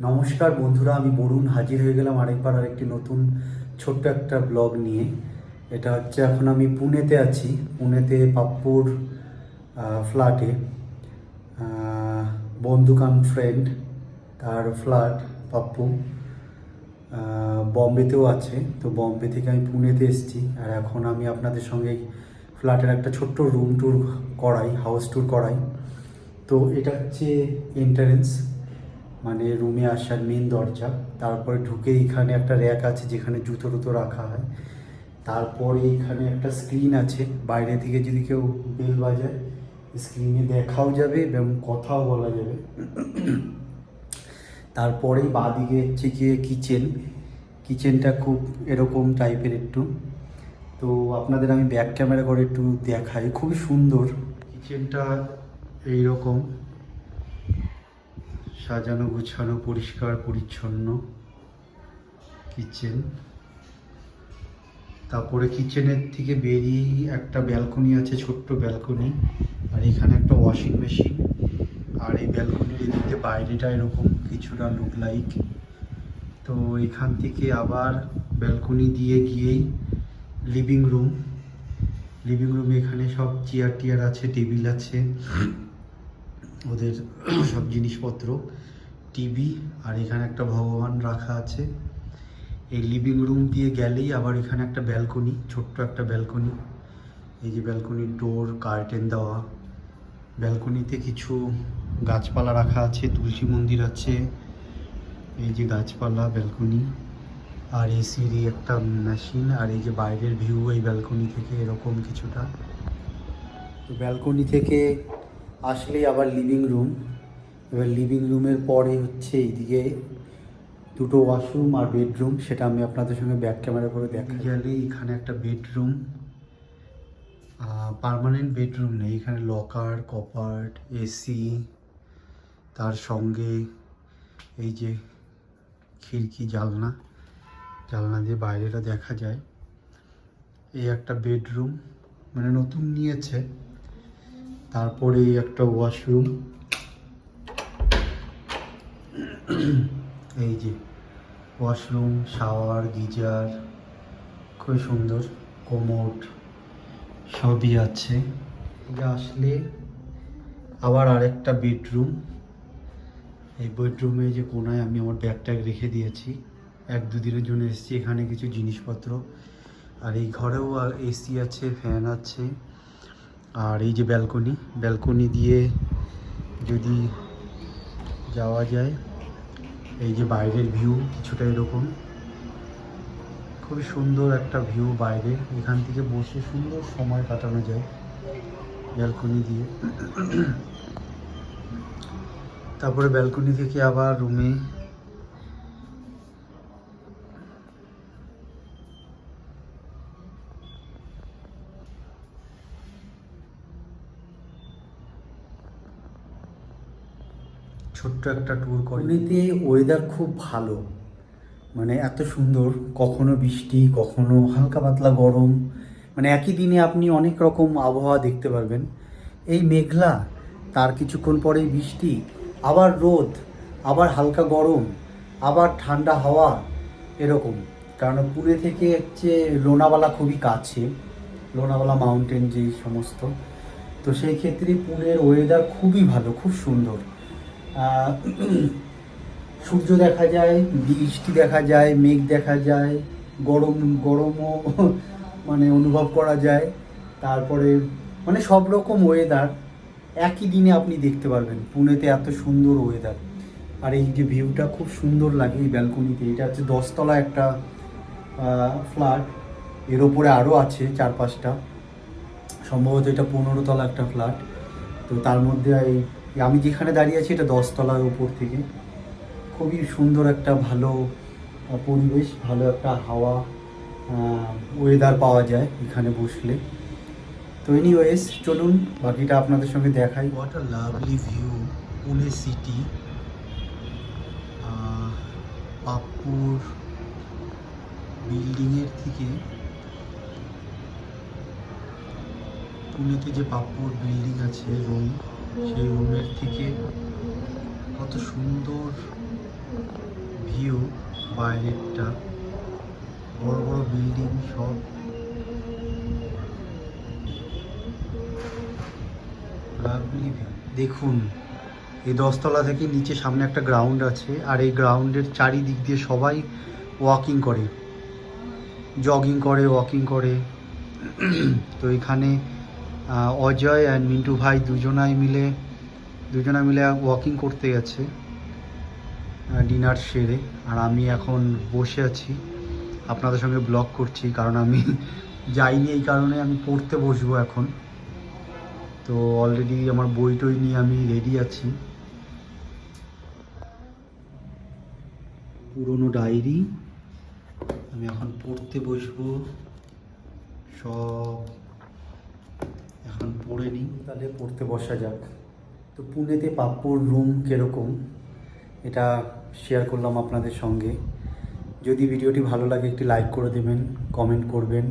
নমস্কার বন্ধুরা, আমি বরুণ হাজির হয়ে গেলাম আরেকবার আরেকটি নতুন ছোট্ট একটা ব্লগ নিয়ে। এটা হচ্ছে, এখন আমি পুনেতে আছি। পুনেতে পাপ্পুর ফ্ল্যাটে, বন্ধু কাম ফ্রেন্ড, তার ফ্ল্যাট পাপ্পু বম্বেতেও আছে। তো বম্বে থেকে আমি পুনেতে এসেছি, আর এখন আমি আপনাদের সঙ্গে ফ্ল্যাটের একটা ছোট্ট রুম ট্যুর করাই, হাউস ট্যুর করাই। তো এটা হচ্ছে এন্ট্রান্স, মানে রুমে আসার মেন দরজা। তারপরে ঢুকে এখানে একটা র্যাক আছে যেখানে জুতো টুতো রাখা হয়। তারপরে এখানে একটা স্ক্রিন আছে, বাইরে থেকে যদি কেউ বেল বাজায় স্ক্রিনে দেখাও যাবে এবং কথাও বলা যাবে। তারপরেই বাঁদিকে হচ্ছে গিয়ে কিচেনটা খুব এরকম টাইপের একটু। তো আপনাদের আমি ব্যাক ক্যামেরা করে একটু দেখাই, খুবই সুন্দর কিচেনটা। এইরকম সাজানো গুছানো, পরিষ্কার পরিচ্ছন্ন কিচেন। তারপরে কিচেনের থেকে বেরিয়েই একটা ব্যালকনি আছে, ছোট্ট ব্যালকনি। আর এখানে একটা ওয়াশিং মেশিন। আর এই ব্যালকনির এদিকে বাইরেটা এরকম কিছুটা লুক লাইক। তো এখান থেকে আবার ব্যালকনি দিয়ে গিয়েই লিভিং রুমে এখানে সব চেয়ার টিয়ার আছে, টেবিল আছে, ওদের সব জিনিসপত্র, টিভি। আর এখানে একটা ভগবান রাখা আছে। এই লিভিং রুম দিয়ে গেলেই আবার এখানে একটা ব্যালকনি, ছোট্ট একটা ব্যালকনি। এই যে ব্যালকনির ডোর, কার্টেন দেওয়া। ব্যালকনিতে কিছু গাছপালা রাখা আছে, তুলসী মন্দির আছে, এই যে গাছপালা, ব্যালকনি। আর এসির একটা মেশিন। আর এই যে বাইরের ভিউ এই ব্যালকনি থেকে এরকম কিছুটা। তো ব্যালকনি থেকে আসলেই আবার লিভিং রুম। এবার লিভিং রুমের পরে হচ্ছে এইদিকে দুটো ওয়াশরুম আর বেডরুম, সেটা আমি আপনাদের সঙ্গে ব্যাক ক্যামেরা করে দেখা গেলে এখানে একটা বেডরুম, পার্মানেন্ট বেডরুম নেই, এখানে লকার, কপার্ট, এসি, তার সঙ্গে এই যে খিড়কি, জানলা দিয়ে বাইরেটা দেখা যায়। এই একটা বেডরুম, মানে নতুন নিয়েছে। তারপরে একটা ওয়াশরুম, এই যে ওয়াশরুম, শাওয়ার, গিজার, খুবই সুন্দর, কোমোড সবই আছে। আসলে আবার আরেকটা বেডরুম। এই বেডরুমে যে কোনায় আমি আমার ব্যাগ ট্যাগ রেখে দিয়েছি, 1-2 দিনের জন্য এসেছি, এখানে কিছু জিনিসপত্র। আর এই ঘরেও এসি আছে, ফ্যান আছে। আর এই যে ব্যালকনি দিয়ে যদি যাওয়া যায়, এই যে বাইরের ভিউ কিছুটা এরকম, খুবই সুন্দর একটা ভিউ বাইরে। এখান থেকে বসে সুন্দর সময় কাটানো যায় ব্যালকনি দিয়ে। তারপরে ব্যালকনি থেকে আবার রুমে। ছোট্ট একটা ট্যুর করি। পুনেতে ওয়েদার খুব ভালো, মানে এত সুন্দর, কখনো বৃষ্টি, কখনো হালকা পাতলা গরম, মানে একই দিনে আপনি অনেক রকম আবহাওয়া দেখতে পারবেন। এই মেঘলা, তার কিছুক্ষণ পরেই বৃষ্টি, আবার রোদ, আবার হালকা গরম, আবার ঠান্ডা হাওয়া, এরকম। কারণ পুনে থেকে হচ্ছে লোনাওয়ালা খুবই কাছে, লোনাওয়ালা মাউন্টেন যেই সমস্ত। তো সেই ক্ষেত্রে পুনের ওয়েদার খুবই ভালো, খুব সুন্দর। সূর্য দেখা যায়, বৃষ্টি দেখা যায়, মেঘ দেখা যায়, গরমও মানে অনুভব করা যায়। তারপরে মানে সব রকম ওয়েদার একই দিনে আপনি দেখতে পারবেন পুনেতে, এত সুন্দর ওয়েদার। আর এই যে ভিউটা খুব সুন্দর লাগে এই ব্যালকনিতে। এটা হচ্ছে 10তলা একটা ফ্ল্যাট, এর ওপরে আরও আছে 4-5টা, সম্ভবত এটা 15তলা একটা ফ্ল্যাট। তো তার মধ্যে এই আমি যেখানে দাঁড়িয়ে আছি এটা 10তলার উপর থেকে। খুবই সুন্দর একটা ভালো পরিবেশ, ভালো একটা হাওয়া, ওয়েদার পাওয়া যায় এখানে বসলে। তো এনিওয়েজ, চলুন বাকিটা আপনাদের সঙ্গে দেখাই। What a lovely view, Pune city. পাপ্পুর বিল্ডিংয়ের থেকে, পুনেতে যে পাপ্পুর বিল্ডিং আছে রুম, সেই রুমের থেকে কত সুন্দর ভিউ বাইরেরটা, বড় বড় বিল্ডিং সব। লাভলি ভিউ দেখুন, এই 10 তলা থেকে নিচে সামনে একটা গ্রাউন্ড আছে, আর এই গ্রাউন্ডের চারিদিক দিয়ে সবাই ওয়াকিং করে, জগিং করে, ওয়াকিং করে। তো এখানে অজয় অ্যান্ড মিন্টু ভাই দুজনা মিলে ওয়াকিং করতে গেছে ডিনার সেরে। আর আমি এখন বসে আছি, আপনাদের সঙ্গে ব্লগ করছি, কারণ আমি যাইনি, এই কারণে আমি পড়তে বসবো এখন। তো অলরেডি আমার বই টই নিয়ে আমি রেডি আছি। পুরনো ডায়েরি, আমি এখন পড়তে বসবো, সব এখন পড়ে নিই, তাহলে পড়তে বসা যাক। তো পুনেতে পাপ্পুর রুম কীরকম এটা শেয়ার করলাম আপনাদের সঙ্গে। যদি ভিডিওটি ভালো লাগে একটি লাইক করে দেবেন, কমেন্ট করবেন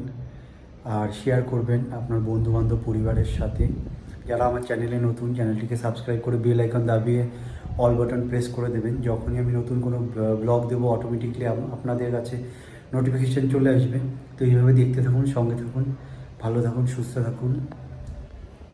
আর শেয়ার করবেন আপনার বন্ধুবান্ধব পরিবারের সাথে। যারা আমার চ্যানেলে নতুন, চ্যানেলটিকে সাবস্ক্রাইব করে বেল আইকন দাবিয়ে অল বাটন প্রেস করে দেবেন। যখনই আমি নতুন কোনো ব্লগ দেবো অটোমেটিকলি আপনাদের কাছে নোটিফিকেশান চলে আসবে। তো এইভাবে দেখতে থাকুন, সঙ্গে থাকুন, ভালো থাকুন, সুস্থ থাকুন।